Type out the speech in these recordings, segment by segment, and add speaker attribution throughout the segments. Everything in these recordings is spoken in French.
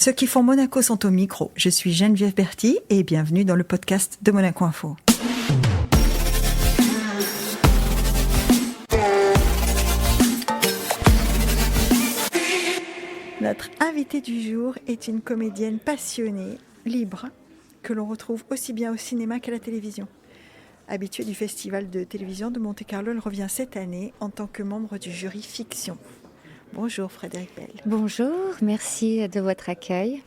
Speaker 1: Ceux qui font Monaco sont au micro. Je suis Geneviève Berthy et bienvenue dans le podcast de Monaco Info. Notre invitée du jour est une comédienne passionnée, libre, que l'on retrouve aussi bien au cinéma qu'à la télévision. Habituée du Festival de télévision de Monte-Carlo, elle revient cette année en tant que membre du jury fiction. Bonjour Frédéric Bell.
Speaker 2: Bonjour, merci de votre accueil.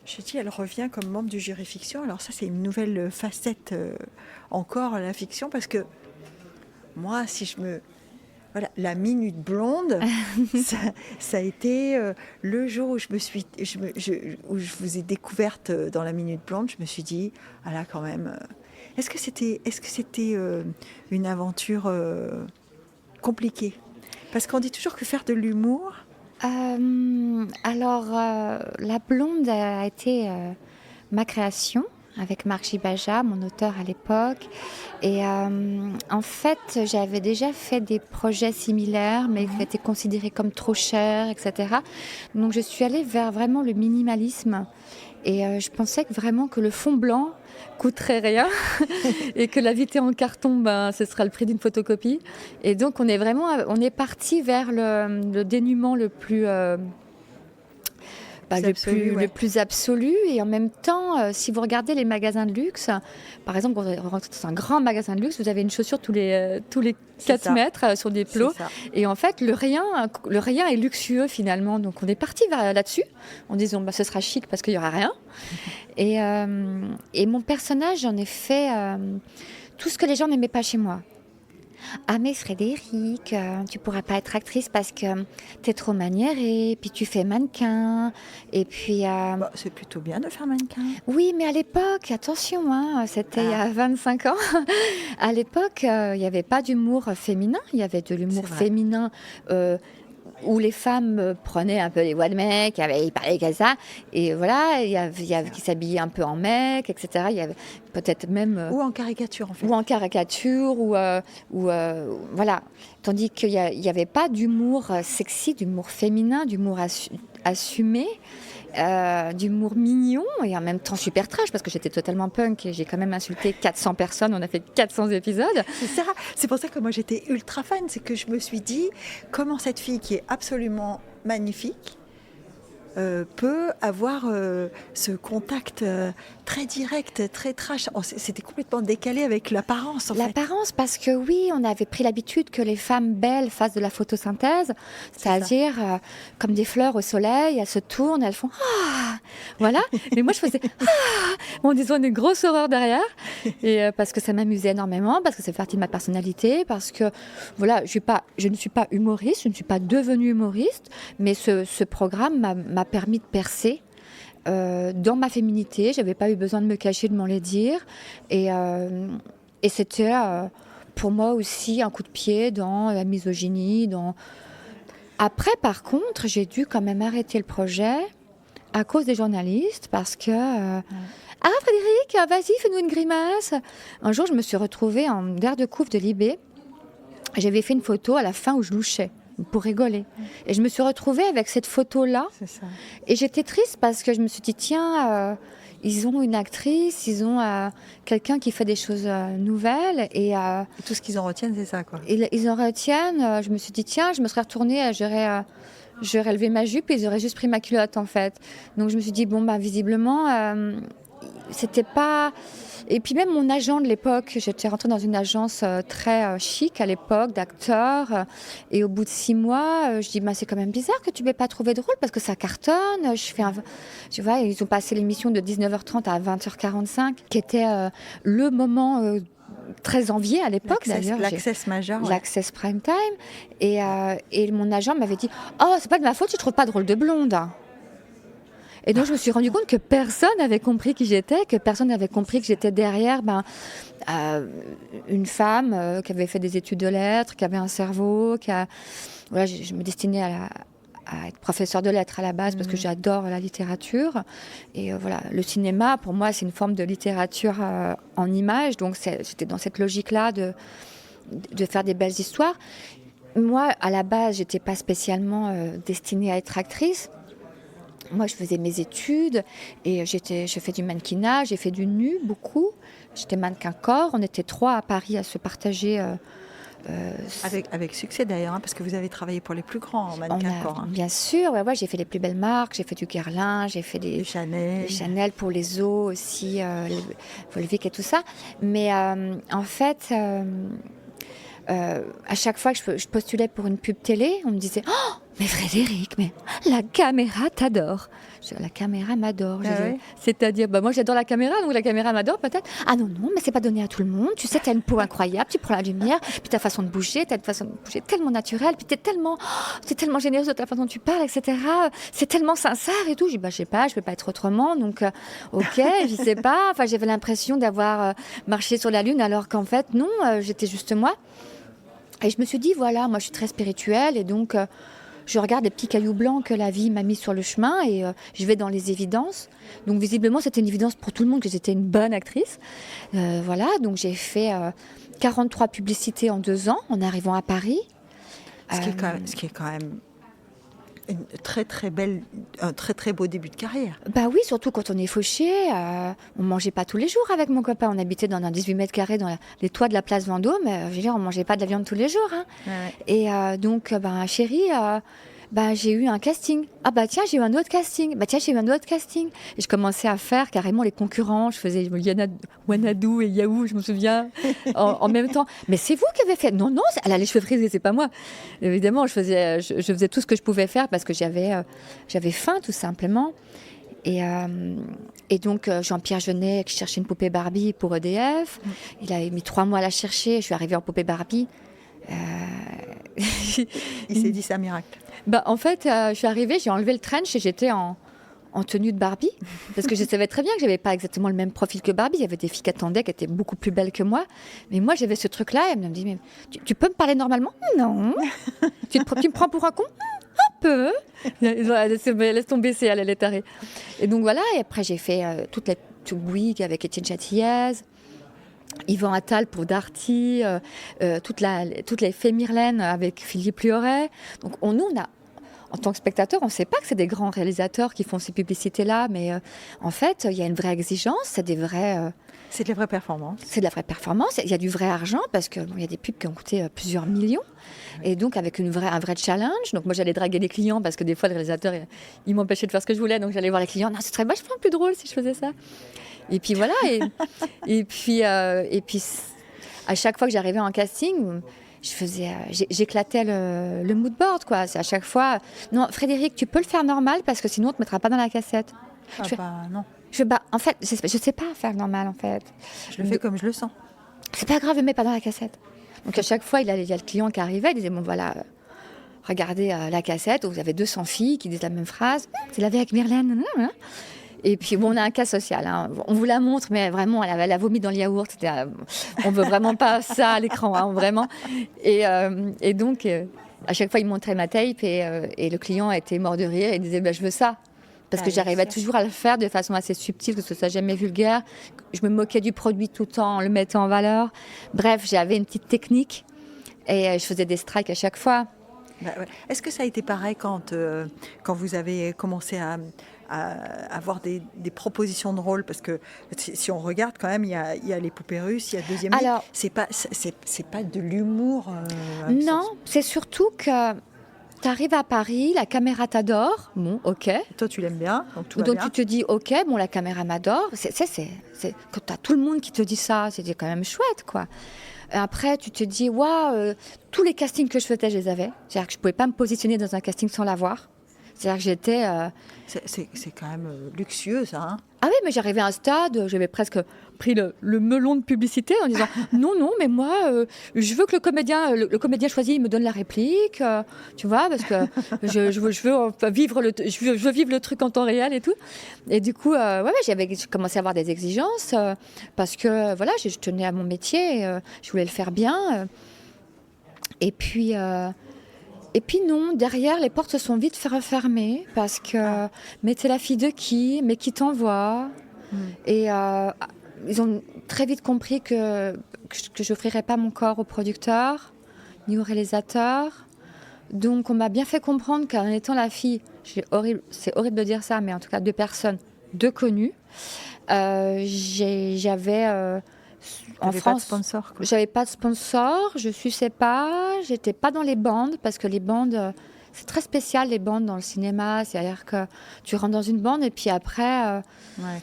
Speaker 1: Je dis, elle revient comme membre du jury fiction. Alors ça, c'est une nouvelle facette encore à la fiction, parce que moi, Voilà, la minute blonde, ça a été le jour où où je vous ai découverte dans la minute blonde. Je me suis dit, ah là quand même, est-ce que c'était une aventure compliquée? Parce qu'on dit toujours que faire de l'humour.
Speaker 2: La blonde a été ma création avec Marc Gibaja, mon auteur à l'époque. Et en fait, j'avais déjà fait des projets similaires, mais qui étaient considérés comme trop chers, etc. Donc je suis allée vers vraiment le minimalisme. Et je pensais vraiment que le fond blanc coûterait rien et que la vitesse en carton, ce sera le prix d'une photocopie. Et donc on est parti vers le dénuement le plus le plus absolu. Et en même temps, si vous regardez les magasins de luxe, par exemple, quand vous rentrez dans un grand magasin de luxe, vous avez une chaussure tous les 4 mètres sur des plots. Et en fait, le rien est luxueux finalement. Donc on est parti là-dessus en disant ce sera chic parce qu'il n'y aura rien. Et mon personnage, j'en ai fait tout ce que les gens n'aimaient pas chez moi. Ah mais Frédéric, tu pourras pas être actrice parce que t'es trop maniérée, puis tu fais mannequin, et puis...
Speaker 1: c'est plutôt bien de faire mannequin.
Speaker 2: Oui, mais à l'époque, attention, c'était il y a 25 ans. À l'époque, il n'y avait pas d'humour féminin, il y avait de l'humour féminin où les femmes prenaient un peu les voix de mec, ils parlaient comme ça, et voilà, il y avait qui s'habillaient un peu en mec, etc. Il y avait peut-être même...
Speaker 1: ou en caricature, en fait.
Speaker 2: Ou en caricature, voilà. Tandis qu'il n'y avait pas d'humour sexy, d'humour féminin, d'humour assumé, d'humour mignon, et en même temps super trash, parce que j'étais totalement punk, et j'ai quand même insulté 400 personnes, on a fait 400 épisodes.
Speaker 1: C'est ça, c'est pour ça que moi j'étais ultra fan, c'est que je me suis dit, comment cette fille qui est absolument magnifique peut avoir ce contact très direct, très trash. C'était complètement décalé avec l'apparence.
Speaker 2: L'apparence, parce que oui, on avait pris l'habitude que les femmes belles fassent de la photosynthèse, c'est-à-dire comme des fleurs au soleil, elles se tournent, elles font ah, voilà. Mais moi je faisais ah, en disant une grosse horreur derrière, et parce que ça m'amusait énormément, parce que c'est partie de ma personnalité, parce que voilà, je ne suis pas humoriste, je ne suis pas devenue humoriste, mais ce programme m'a permis de percer dans ma féminité. J'avais pas eu besoin de me cacher, de m'en les dire, et c'était pour moi aussi un coup de pied dans la misogynie. Après, par contre, j'ai dû quand même arrêter le projet à cause des journalistes, parce que ah Frédéric, vas-y, fais-nous une grimace. Un jour, je me suis retrouvée en garde-couve de Libé. J'avais fait une photo à la fin où je louchais pour rigoler. Et je me suis retrouvée avec cette photo-là.
Speaker 1: C'est ça. Et
Speaker 2: j'étais triste parce que je me suis dit, tiens, ils ont une actrice, ils ont quelqu'un qui fait des choses nouvelles. Et
Speaker 1: tout ce qu'ils en retiennent, c'est ça, quoi.
Speaker 2: Ils en retiennent. Je me suis dit, tiens, je me serais retournée, j'aurais levé ma jupe et ils auraient juste pris ma culotte, en fait. Donc je me suis dit, visiblement, c'était pas... Et puis même mon agent de l'époque, j'étais rentrée dans une agence très chic à l'époque, d'acteurs, et au bout de 6 mois, je dis c'est quand même bizarre que tu ne m'aies pas trouvé drôle parce que ça cartonne. Tu vois, ils ont passé l'émission de 19h30 à 20h45, qui était le moment très envié à l'époque d'ailleurs.
Speaker 1: L'Access majeur.
Speaker 2: L'Access prime time, et mon agent m'avait dit c'est pas de ma faute, tu ne trouves pas drôle de blonde. Et donc, je me suis rendu compte que personne n'avait compris qui j'étais, que personne n'avait compris que j'étais derrière une femme qui avait fait des études de lettres, qui avait un cerveau, Voilà, je me destinais à être professeure de lettres à la base parce que j'adore la littérature. Et voilà, le cinéma, pour moi, c'est une forme de littérature en images. Donc, j'étais dans cette logique-là de faire des belles histoires. Moi, à la base, j'étais pas spécialement destinée à être actrice. Moi, je faisais mes études et je fais du mannequinat, j'ai fait du nu beaucoup. J'étais mannequin corps. On était 3 à Paris à se partager.
Speaker 1: Avec succès d'ailleurs, hein, parce que vous avez travaillé pour les plus grands en mannequin corps. Hein.
Speaker 2: Bien sûr, ouais, j'ai fait les plus belles marques. J'ai fait du Guerlain, j'ai fait des Chanel pour les os aussi, Volvic et tout ça. Mais en fait, à chaque fois que je postulais pour une pub télé, on me disait « Oh, mais Frédéric, mais la caméra t'adore !» Je dis, la caméra m'adore.
Speaker 1: Ouais.
Speaker 2: C'est-à-dire, moi j'adore la caméra, donc la caméra m'adore peut-être. Ah non, mais c'est pas donné à tout le monde. Tu sais, t'as une peau incroyable, tu prends la lumière, puis ta façon de bouger, t'as une façon de bouger tellement naturelle, puis t'es tellement généreuse de ta façon dont tu parles, etc. C'est tellement sincère et tout. Je dis, je sais pas, je peux pas être autrement, donc ok, je sais pas. Enfin, j'avais l'impression d'avoir marché sur la lune, alors qu'en fait, non, j'étais juste moi. Et je me suis dit, voilà, moi je suis très spirituelle et donc je regarde les petits cailloux blancs que la vie m'a mis sur le chemin et je vais dans les évidences. Donc visiblement, c'était une évidence pour tout le monde que j'étais une bonne actrice. Voilà, donc j'ai fait 43 publicités en 2 ans en arrivant à Paris.
Speaker 1: Ce qui est quand même une très très belle, un très très beau début de carrière.
Speaker 2: Bah oui, surtout quand on est fauché. On mangeait pas tous les jours avec mon copain. On habitait dans un 18 mètres carrés dans les toits de la place Vendôme. Je veux dire, on mangeait pas de la viande tous les jours. Hein.
Speaker 1: Ouais.
Speaker 2: Et donc, chérie, j'ai eu un casting. Ah bah tiens, j'ai eu un autre casting. Bah tiens, j'ai eu un autre casting. Et je commençais à faire carrément les concurrents. Je faisais Wanadoo et Yahoo, je me souviens, en même temps. Mais c'est vous qui avez fait. Non, elle a les cheveux frisés, c'est pas moi. Évidemment, je faisais tout ce que je pouvais faire parce que j'avais faim, tout simplement. Et donc, Jean-Pierre Jeunet, qui cherchait une poupée Barbie pour EDF. Il a mis 3 mois à la chercher. Je suis arrivée en poupée Barbie.
Speaker 1: Il s'est dit, c'est un miracle.
Speaker 2: En fait, je suis arrivée, j'ai enlevé le trench et j'étais en tenue de Barbie. Parce que je savais très bien que je n'avais pas exactement le même profil que Barbie. Il y avait des filles qui attendaient, qui étaient beaucoup plus belles que moi. Mais moi, j'avais ce truc-là. Et elle me dit, mais tu peux me parler normalement ? Non. tu me prends pour un con ? Un peu. Laisse tomber, elle est tarée. Et donc voilà, et après j'ai fait toute la Bouygues avec Étienne Châtillez. Yvan Attal pour Darty, toutes les Fées Myrlène avec Philippe Lioré. Donc nous, en tant que spectateur, on ne sait pas que c'est des grands réalisateurs qui font ces publicités-là, mais en fait, il y a une vraie exigence, c'est de la vraie performance. C'est de la vraie performance, il y a du vrai argent, parce qu'il y a des pubs qui ont coûté plusieurs millions, et donc avec un vrai challenge. Donc moi, j'allais draguer les clients, parce que des fois, le réalisateur, il m'empêchait de faire ce que je voulais, donc j'allais voir les clients. Non, ce serait vachement plus drôle si je faisais ça. Et puis voilà, et puis à chaque fois que j'arrivais en casting, j'éclatais le mood board, quoi. C'est à chaque fois, non, Frédéric, tu peux le faire normal parce que sinon on te mettra pas dans la cassette.
Speaker 1: Non.
Speaker 2: En fait, je sais pas faire normal, en fait.
Speaker 1: Je le fais comme je le sens.
Speaker 2: C'est pas grave, ne mets pas dans la cassette. Donc à chaque fois, il y a le client qui arrivait, il disait, bon voilà, regardez la cassette, où vous avez 200 filles qui disent la même phrase. C'est la vie avec Myrlène. Et puis, on a un cas social. Hein. On vous la montre, mais vraiment, elle a vomi dans le yaourt. On ne veut vraiment pas ça à l'écran, hein, vraiment. Et donc, à chaque fois, il montrait ma tape et le client était mort de rire. Il disait, je veux ça. Parce que j'arrivais toujours à le faire de façon assez subtile, que ce soit jamais vulgaire. Je me moquais du produit tout le temps en le mettant en valeur. Bref, j'avais une petite technique et je faisais des strikes à chaque fois.
Speaker 1: Ouais. Est-ce que ça a été pareil quand vous avez commencé à avoir des propositions de rôle, parce que si on regarde quand même, il y a les poupées russes, il y a Deuxième Vie. C'est pas de l'humour.
Speaker 2: Non, c'est surtout que tu arrives à Paris, la caméra t'adore, bon, ok.
Speaker 1: Toi, tu l'aimes bien, donc tout va
Speaker 2: donc
Speaker 1: bien.
Speaker 2: Tu te dis, ok, bon, la caméra m'adore. Quand tu as tout le monde qui te dit ça, c'est quand même chouette, quoi. Après, tu te dis, waouh, tous les castings que je faisais, je les avais. C'est-à-dire que je ne pouvais pas me positionner dans un casting sans l'avoir. C'est-à-dire que j'étais...
Speaker 1: C'est quand même luxueux, ça. Hein.
Speaker 2: Ah oui, mais j'arrivais à un stade, j'avais presque pris le melon de publicité en disant non, mais moi, je veux que le comédien choisi, il me donne la réplique, tu vois, parce que je veux vivre le truc en temps réel et tout. Et du coup, j'ai commencé à avoir des exigences parce que voilà, je tenais à mon métier, je voulais le faire bien. Et puis non, derrière, les portes se sont vite refermées parce que mais t'es la fille de qui ? Mais qui t'envoie ? Et ils ont très vite compris que je n'offrirais pas mon corps au producteur ni au réalisateur. Donc on m'a bien fait comprendre qu'en étant la fille c'est horrible de dire ça, mais en tout cas 2 personnes, 2 connues. J'avais en
Speaker 1: T'avais
Speaker 2: France,
Speaker 1: pas de sponsor, quoi.
Speaker 2: j'avais pas de sponsor, je suçais pas, j'étais pas dans les bandes parce que les bandes, c'est très spécial les bandes dans le cinéma, c'est-à-dire que tu rentres dans une bande et puis après
Speaker 1: Ouais.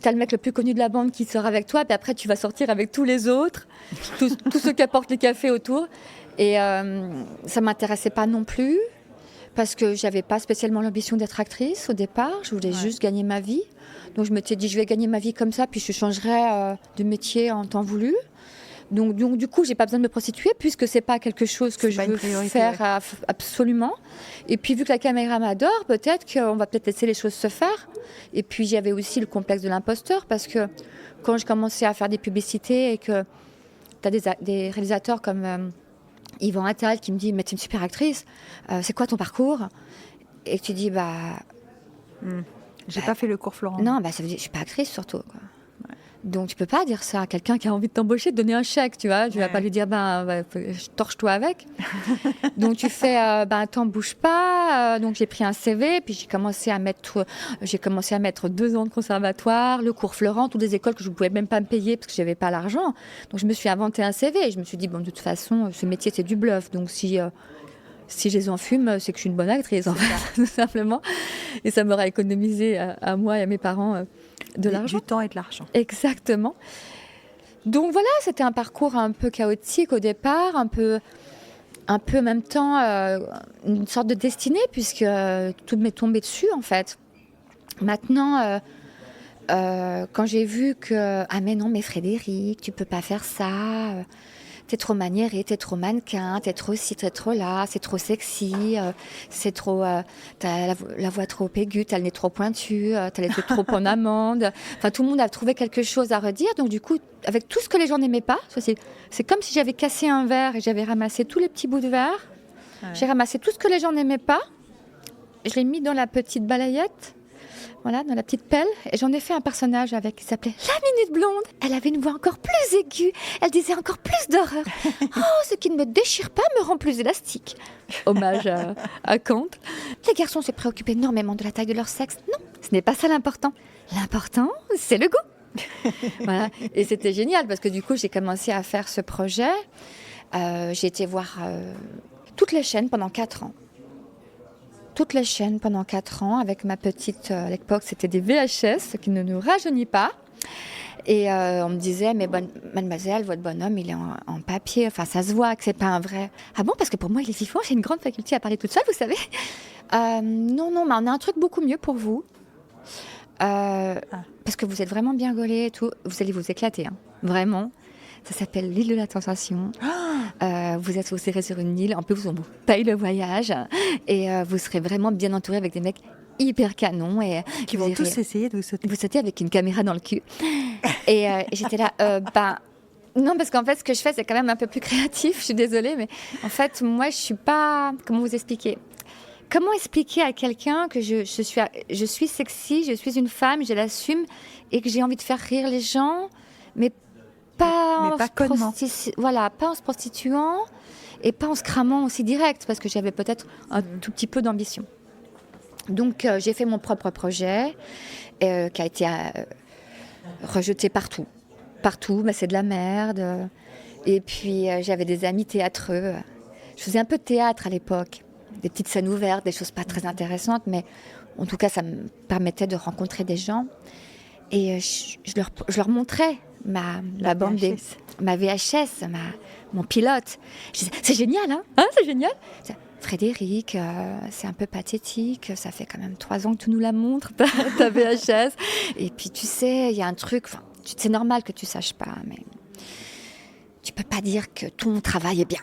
Speaker 2: t'as le mec le plus connu de la bande qui sort avec toi, puis après tu vas sortir avec tous les autres, tous ceux qui apportent les cafés autour. Et ça m'intéressait pas non plus, parce que j'avais pas spécialement l'ambition d'être actrice au départ, je voulais juste gagner ma vie. Donc je m'étais dit, je vais gagner ma vie comme ça, puis je changerai de métier en temps voulu. Donc du coup, j'ai pas besoin de me prostituer, puisque c'est pas quelque chose que
Speaker 1: C'est
Speaker 2: je
Speaker 1: pas une
Speaker 2: veux
Speaker 1: priorité,
Speaker 2: faire
Speaker 1: ouais.
Speaker 2: absolument. Et puis vu que la caméra m'adore, peut-être qu'on va peut-être laisser les choses se faire. Et puis j'avais aussi le complexe de l'imposteur, parce que quand je commençais à faire des publicités et que tu as des réalisateurs comme Yvan Attal qui me dit, mais tu es une super actrice, c'est quoi ton parcours? Et tu dis,
Speaker 1: J'ai pas fait le cours Florent.
Speaker 2: non, ça veut dire, je suis pas actrice surtout, quoi. Donc tu peux pas dire ça à quelqu'un qui a envie de t'embaucher, de donner un chèque, tu vois. Tu vas pas lui dire, torche-toi avec. Donc tu fais, attends, bouge pas. Donc j'ai pris un CV, puis j'ai commencé à mettre 2 ans de conservatoire, le cours Florent, toutes les écoles que je ne pouvais même pas me payer parce que j'avais pas l'argent. Donc je me suis inventé un CV et je me suis dit, bon, de toute façon, ce métier c'est du bluff. Donc si je les enfume, c'est que je suis une bonne actrice, en fait, tout simplement. Et ça m'aura économisé à moi et à mes parents de l'argent.
Speaker 1: Du temps et de l'argent.
Speaker 2: Exactement. Donc voilà, c'était un parcours un peu chaotique au départ, un peu en même temps une sorte de destinée, puisque tout m'est tombé dessus, en fait. Maintenant, quand j'ai vu que « Ah mais non, mais Frédéric, tu peux pas faire ça, t'es trop maniéré, t'es trop mannequin, t'es trop ci, t'es trop là, c'est trop sexy, c'est trop, t'as la voix trop aiguë, t'as le nez trop pointu, t'as les yeux trop en amande. » Enfin, tout le monde a trouvé quelque chose à redire. Donc du coup, avec tout ce que les gens n'aimaient pas, c'est comme si j'avais cassé un verre et j'avais ramassé tous les petits bouts de verre. Ouais. J'ai ramassé tout ce que les gens n'aimaient pas. Je l'ai mis dans la petite balayette. Voilà, dans la petite pelle, et j'en ai fait un personnage avec qui s'appelait La Minute Blonde. Elle avait une voix encore plus aiguë, elle disait encore plus d'horreur. Oh, ce qui ne me déchire pas me rend plus élastique. Hommage à Kant. Les garçons se préoccupent énormément de la taille de leur sexe. Non, ce n'est pas ça l'important. L'important, c'est le goût. Voilà, et c'était génial parce que du coup, j'ai commencé à faire ce projet. J'ai été voir toutes les chaînes pendant 4 ans. Toutes les chaînes pendant 4 ans avec ma petite, à l'époque c'était des VHS, ce qui ne nous rajeunit pas. Et on me disait, mais mademoiselle, votre bonhomme il est en papier, enfin ça se voit que c'est pas un vrai. Ah bon, parce que pour moi il est vivant, j'ai une grande faculté à parler toute seule, vous savez. Non, mais on a un truc beaucoup mieux pour vous. Parce que vous êtes vraiment bien gaulé et tout, vous allez vous éclater, hein, vraiment. Ça s'appelle l'île de la Tentation. Vous serez sur une île. En plus, on vous paye le voyage. Et vous serez vraiment bien entouré avec des mecs hyper canons. Et
Speaker 1: qui vont tous essayer de vous sauter.
Speaker 2: Vous sautez avec une caméra dans le cul. Et j'étais là, non, parce qu'en fait, ce que je fais, c'est quand même un peu plus créatif. Je suis désolée, mais en fait, moi, je suis pas... Comment vous expliquer ? Comment expliquer à quelqu'un que je suis sexy, je suis une femme, je l'assume, et que j'ai envie de faire rire les gens, mais pas en se prostituant et pas en se cramant aussi direct, parce que j'avais peut-être un tout petit peu d'ambition. Donc j'ai fait mon propre projet qui a été rejeté partout, mais c'est de la merde. Et puis j'avais des amis théâtreux. Je faisais un peu de théâtre à l'époque, des petites scènes ouvertes, des choses pas très intéressantes, mais en tout cas ça me permettait de rencontrer des gens. Et je leur montrais ma VHS, mon pilote. Je disais, c'est génial, hein, c'est génial. Frédéric, c'est un peu pathétique, ça fait quand même 3 ans que tu nous la montres, ta VHS. Et puis tu sais, il y a un truc, c'est normal que tu saches pas, mais tu peux pas dire que ton travail est bien.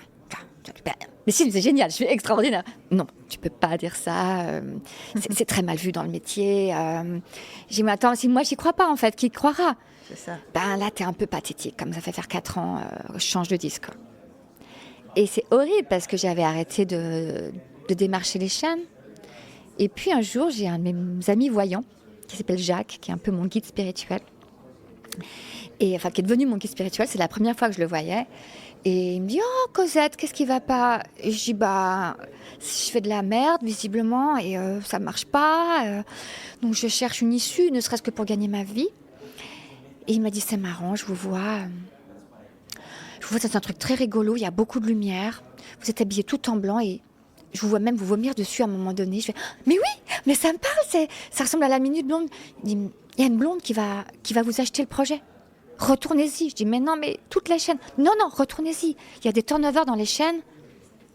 Speaker 2: Mais si, c'est génial, je suis extraordinaire. Non, tu peux pas dire ça. C'est très mal vu dans le métier. J'ai dit, mais attends, si moi j'y crois pas en fait, qui croira ? C'est ça. Là, t'es un peu pathétique, comme ça fait faire 4 ans, je change de disque. Et c'est horrible parce que j'avais arrêté de démarcher les chaînes. Et puis un jour, j'ai un de mes amis voyants qui s'appelle Jacques, qui est un peu mon guide spirituel. Et enfin, qui est devenu mon guide spirituel. C'est la première fois que je le voyais. Et il me dit, oh Cosette, qu'est-ce qui va pas? Et je dis, bah, je fais de la merde visiblement et ça marche pas. Donc je cherche une issue, ne serait-ce que pour gagner ma vie. Et il m'a dit, c'est marrant, je vous vois, c'est un truc très rigolo, il y a beaucoup de lumière. Vous êtes habillés tout en blanc et je vous vois même vous vomir dessus à un moment donné. Je fais, mais oui, mais ça me parle, ça ressemble à la Minute Blonde. Il dit, il y a une blonde qui va vous acheter le projet. Retournez-y. Je dis, mais non, mais toutes les chaînes. Non, retournez-y. Il y a des turnovers dans les chaînes.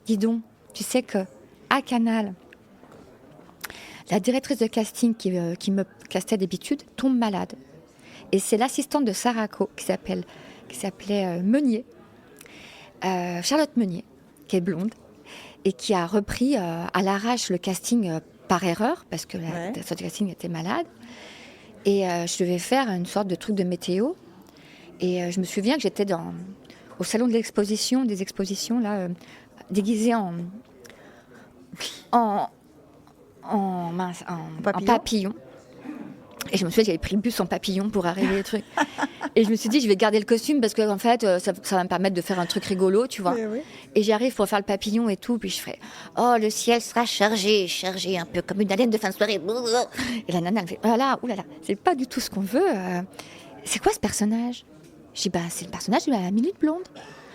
Speaker 2: Dis donc, tu sais que à Canal, la directrice de casting qui me castait d'habitude tombe malade. Et c'est l'assistante de Sarako qui s'appelait Meunier, Charlotte Meunier, qui est blonde, et qui a repris à l'arrache le casting par erreur, parce que la directrice de casting était malade. Et je devais faire une sorte de truc de météo. Et je me souviens que j'étais au salon de l'exposition, des expositions, là, déguisée en papillon. Et je me souviens que j'avais pris le bus en papillon pour arriver le truc. Et je me suis dit, je vais garder le costume parce que en fait, ça va me permettre de faire un truc rigolo, tu vois. Oui. Et j'arrive pour faire le papillon et tout, puis je ferai, oh, le ciel sera chargé, un peu comme une haleine de fin de soirée. Et la nana, elle fait, oulala, c'est pas du tout ce qu'on veut. C'est quoi ce personnage? Je dis, bah, c'est le personnage de la Minute Blonde.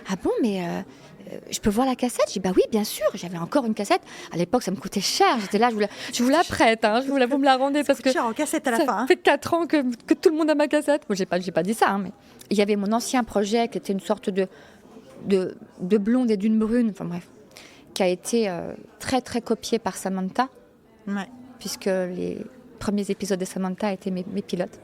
Speaker 2: Ah bon, mais je peux voir la cassette? Je dis, bah oui, bien sûr, j'avais encore une cassette. À l'époque, ça me coûtait cher. J'étais là, je vous la prête, hein, vous me la rendez parce que
Speaker 1: cher en cassette à la fin.
Speaker 2: Ça fait 4 ans que tout le monde a ma cassette. Moi, j'ai pas dit ça, hein, mais il y avait mon ancien projet qui était une sorte de blonde et d'une brune, enfin bref, qui a été très, très copié par Samantha, puisque les premiers épisodes de Samantha étaient mes pilotes.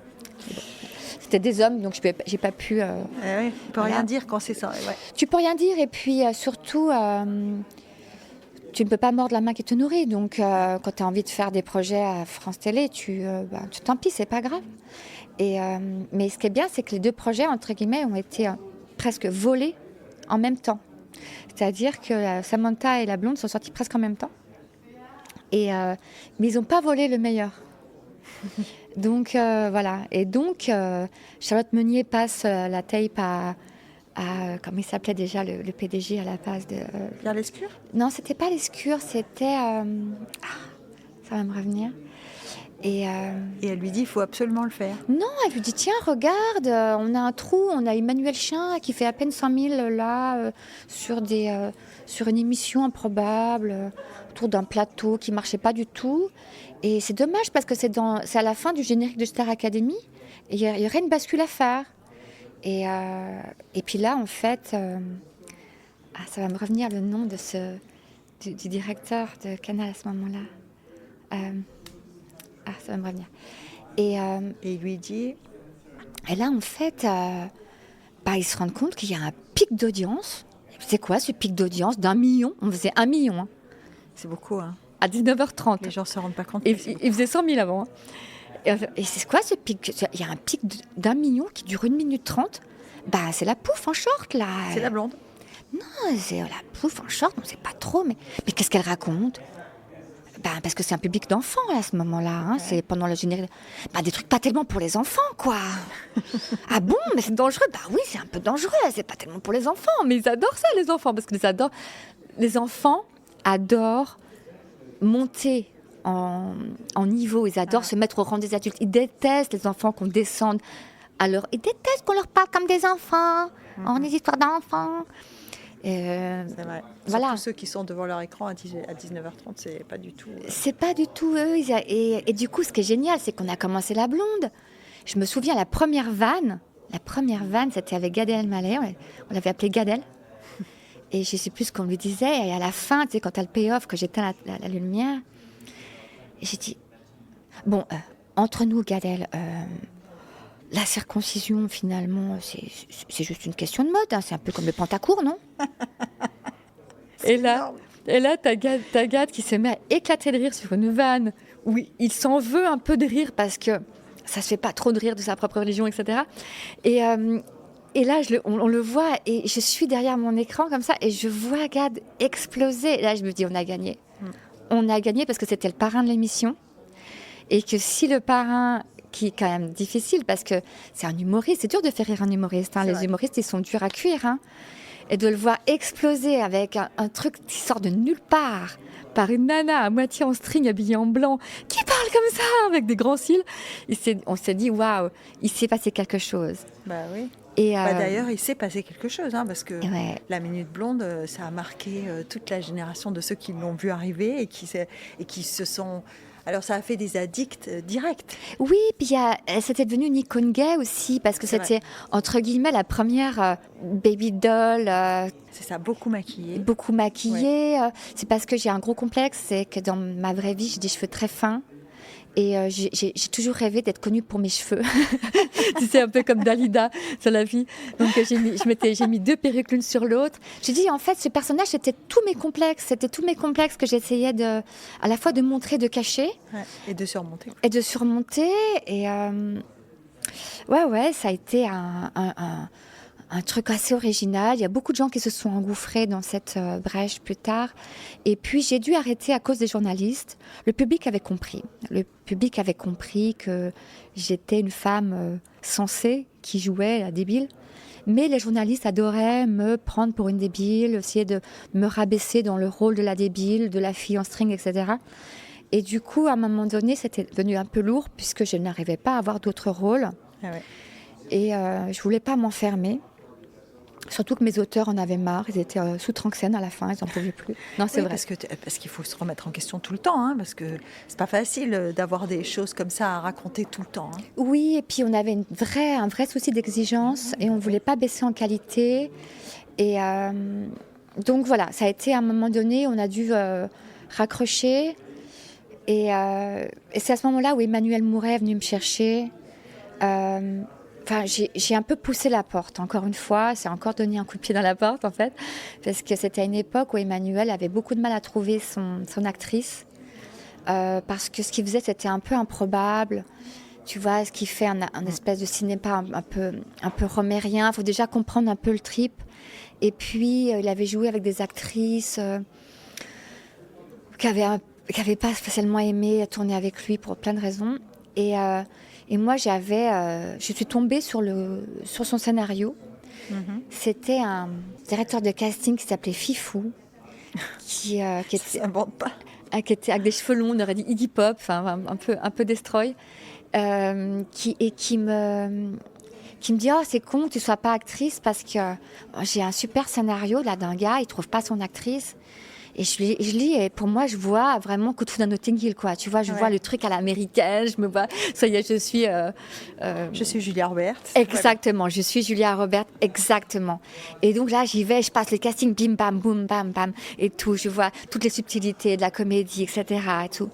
Speaker 2: C'était des hommes, donc j'ai pas pu...
Speaker 1: tu peux rien dire quand c'est ça. Ouais.
Speaker 2: Tu peux rien dire, et puis surtout, tu ne peux pas mordre la main qui te nourrit. Donc, quand tu as envie de faire des projets à France Télé, tant pis, c'est pas grave. Mais ce qui est bien, c'est que les deux projets, entre guillemets, ont été presque volés en même temps. C'est-à-dire que Samantha et la blonde sont sortis presque en même temps. Mais ils n'ont pas volé le meilleur. Donc voilà. Et donc Charlotte Meunier passe la tape à comment il s'appelait déjà le PDG à la base de
Speaker 1: Pierre Lescure?
Speaker 2: Non, c'était pas Lescure, c'était ça va me revenir. Et
Speaker 1: elle lui dit, il faut absolument le faire.
Speaker 2: Non, elle lui dit, tiens, regarde, on a un trou, on a Emmanuel Chin qui fait à peine 100 000 là, sur une émission improbable, autour d'un plateau qui marchait pas du tout. Et c'est dommage parce que c'est à la fin du générique de Star Academy, et il y aurait une bascule à faire. Et puis là, en fait, ça va me revenir le nom de du directeur de Canal à ce moment-là. Ça va me revenir. Et
Speaker 1: il lui dit...
Speaker 2: Et là, en fait, ils se rendent compte qu'il y a un pic d'audience. C'est quoi ce pic d'audience d'1 million? On faisait 1 million. Hein.
Speaker 1: C'est beaucoup, hein.
Speaker 2: À 19h30.
Speaker 1: Les gens ne se rendent pas compte.
Speaker 2: Il faisait 100 000 avant. Hein. Et c'est quoi ce pic? Il y a un pic d'1 million qui dure 1 minute 30. C'est la pouffe en short, là.
Speaker 1: C'est la blonde.
Speaker 2: Non, c'est la pouffe en short, on ne sait pas trop. Mais qu'est-ce qu'elle raconte? Parce que c'est un public d'enfants à ce moment-là, hein. Ouais. C'est pendant le générique. Des trucs pas tellement pour les enfants, quoi. Ah bon, mais c'est dangereux? Oui, c'est un peu dangereux, c'est pas tellement pour les enfants, mais ils adorent ça, les enfants, parce que les enfants adorent monter en niveau, ils adorent se mettre au rang des adultes. Ils détestent les enfants qu'on descende. Alors, ils détestent qu'on leur parle comme des enfants, en des histoires d'enfants.
Speaker 1: C'est vrai.
Speaker 2: Voilà.
Speaker 1: Surtout ceux qui sont devant leur écran à 19h30, c'est pas du tout...
Speaker 2: C'est pas du tout eux. Et du coup, ce qui est génial, c'est qu'on a commencé la blonde. Je me souviens, la première vanne, c'était avec Gad Elmaleh. On l'avait appelé Gadel. Et je sais plus ce qu'on lui disait. Et à la fin, tu sais, quand t'as le payoff, que j'éteins la lumière, et j'ai dit, entre nous, Gadel, la circoncision, finalement, c'est juste une question de mode. Hein. C'est un peu comme le pantacourt, non? Et là, t'as Gad qui se met à éclater de rire sur une vanne où il s'en veut un peu de rire parce que ça se fait pas trop de rire de sa propre religion, etc. Et là, on le voit et je suis derrière mon écran comme ça et je vois Gad exploser. Et là, je me dis, on a gagné. On a gagné parce que c'était le parrain de l'émission et que si le parrain qui est quand même difficile parce que c'est un humoriste. C'est dur de faire rire un humoriste. Les humoristes, ils sont durs à cuire. Et de le voir exploser avec un truc qui sort de nulle part par une nana à moitié en string habillée en blanc qui parle comme ça avec des grands cils. On s'est dit, waouh, il s'est passé quelque chose.
Speaker 1: Bah oui.
Speaker 2: Et
Speaker 1: d'ailleurs, il s'est passé quelque chose, parce que la Minute Blonde, ça a marqué toute la génération de ceux qui l'ont vu arriver et qui se sont... Alors, ça a fait des addicts directs.
Speaker 2: Oui, puis c'était devenu une icône gay aussi, parce que c'était, entre guillemets, la première baby doll.
Speaker 1: C'est ça, beaucoup maquillée.
Speaker 2: Beaucoup maquillée. Ouais. C'est parce que j'ai un gros complexe, c'est que dans ma vraie vie, j'ai des cheveux très fins. Et j'ai toujours rêvé d'être connue pour mes cheveux. Tu sais, un peu comme Dalida sur la vie. Donc j'ai mis 2 perruques l'une sur l'autre. J'ai dit, en fait, ce personnage, c'était tous mes complexes. C'était tous mes complexes que j'essayais à la fois de montrer, de cacher.
Speaker 1: Ouais, et de surmonter.
Speaker 2: Et ça a été un truc assez original. Il y a beaucoup de gens qui se sont engouffrés dans cette brèche plus tard. Et puis, j'ai dû arrêter à cause des journalistes. Le public avait compris. Le public avait compris que j'étais une femme sensée qui jouait la débile. Mais les journalistes adoraient me prendre pour une débile, essayer de me rabaisser dans le rôle de la débile, de la fille en string, etc. Et du coup, à un moment donné, c'était devenu un peu lourd puisque je n'arrivais pas à avoir d'autres rôles. Ah ouais. Et je ne voulais pas m'enfermer. Surtout que mes auteurs en avaient marre, ils étaient sous Tranxène à la fin, ils n'en pouvaient plus. Non, c'est vrai.
Speaker 1: Parce qu'il faut se remettre en question tout le temps, parce que c'est pas facile d'avoir des choses comme ça à raconter tout le temps.
Speaker 2: Oui, et puis on avait un vrai souci d'exigence et on ne voulait pas baisser en qualité. Et donc voilà, ça a été à un moment donné, on a dû raccrocher. Et c'est à ce moment-là où Emmanuel Mouret est venu me chercher. J'ai un peu poussé la porte, encore une fois. C'est encore donné un coup de pied dans la porte, en fait. Parce que c'était à une époque où Emmanuel avait beaucoup de mal à trouver son actrice. Parce que ce qu'il faisait, c'était un peu improbable. Tu vois, ce qu'il fait, un espèce de cinéma un peu romérien. Il faut déjà comprendre un peu le trip. Et puis, il avait joué avec des actrices qui n'avaient pas spécialement aimé tourner avec lui pour plein de raisons. Et moi, je suis tombée sur son scénario. Mm-hmm. C'était un directeur de casting qui s'appelait Fifou, qui était avec des cheveux longs, on aurait dit Iggy Pop, un peu destroy, qui me dit « Oh, c'est con que tu sois pas actrice parce que j'ai un super scénario là d'un gars, il trouve pas son actrice. » Et je lis et pour moi, je vois vraiment Coup de foudre à Notting Hill, quoi. Tu vois, je vois le truc à l'américaine, je me vois, ça y est, je suis...
Speaker 1: Je suis Julia Roberts.
Speaker 2: Exactement, voilà. Je suis Julia Roberts, exactement. Et donc là, j'y vais, je passe le casting, bim, bam, boum, bam, bam, et tout. Je vois toutes les subtilités de la comédie, etc. Et tout.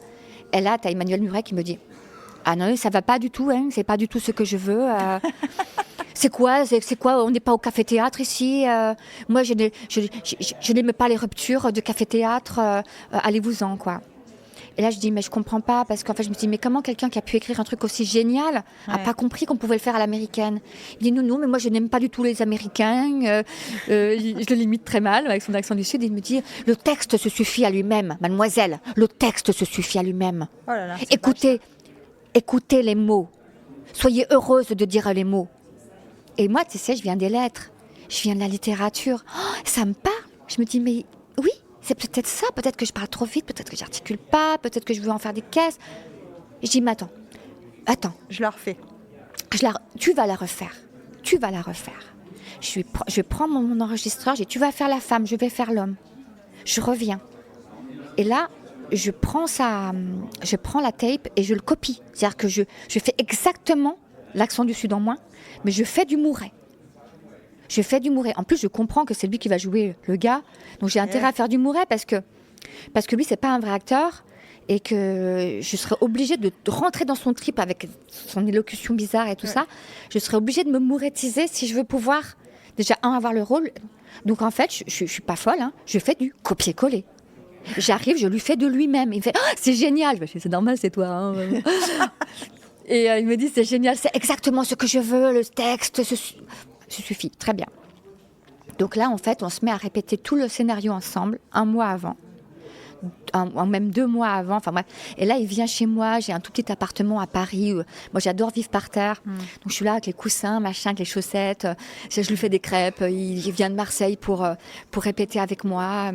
Speaker 2: Et là, tu as Emmanuel Mouret qui me dit « Ah non, ça va pas du tout, c'est pas du tout ce que je veux. C'est quoi, on n'est pas au café-théâtre ici. Moi, je n'aime pas les ruptures de café-théâtre. Allez-vous-en, quoi. » Et là, je dis, mais je comprends pas, parce qu'en fait, je me dis, mais comment quelqu'un qui a pu écrire un truc aussi génial n'a pas compris qu'on pouvait le faire à l'américaine? Il dit, non, mais moi, je n'aime pas du tout les Américains. Je le limite très mal avec son accent du Sud. Il me dit, le texte se suffit à lui-même, mademoiselle. Le texte se suffit à lui-même. Oh là là, écoutez les mots. Soyez heureuse de dire les mots. Et moi, tu sais, je viens des lettres, je viens de la littérature. Oh, ça me parle. Je me dis, mais oui, c'est peut-être ça. Peut-être que je parle trop vite, peut-être que j'articule pas, peut-être que je veux en faire des caisses. Et je dis, mais attends.
Speaker 1: Je la refais.
Speaker 2: Tu vas la refaire. Je prends mon enregistreur, je dis, tu vas faire la femme, je vais faire l'homme. Je reviens. Et là, je prends la tape et je le copie. C'est-à-dire que je fais exactement l'accent du Sud en moins, mais je fais du Mouret. En plus, je comprends que c'est lui qui va jouer le gars, donc j'ai intérêt à faire du Mouret parce que lui, c'est pas un vrai acteur et que je serais obligée de rentrer dans son trip avec son élocution bizarre et tout ça. Je serais obligée de me mouretiser si je veux pouvoir déjà avoir le rôle. Donc en fait, je suis pas folle, je fais du copier-coller. J'arrive, je lui fais de lui-même. Il me fait « Oh, c'est génial !» Je dis, c'est normal, c'est toi. Et il me dit, c'est génial, c'est exactement ce que je veux, le texte, ça suffit, très bien. Donc là, en fait, on se met à répéter tout le scénario ensemble, un mois avant. même 2 mois avant. Enfin bref. Et là, il vient chez moi. J'ai un tout petit appartement à Paris. Moi, j'adore vivre par terre. Donc, je suis là avec les coussins, machin, avec les chaussettes. Je lui fais des crêpes. Il vient de Marseille pour répéter avec moi.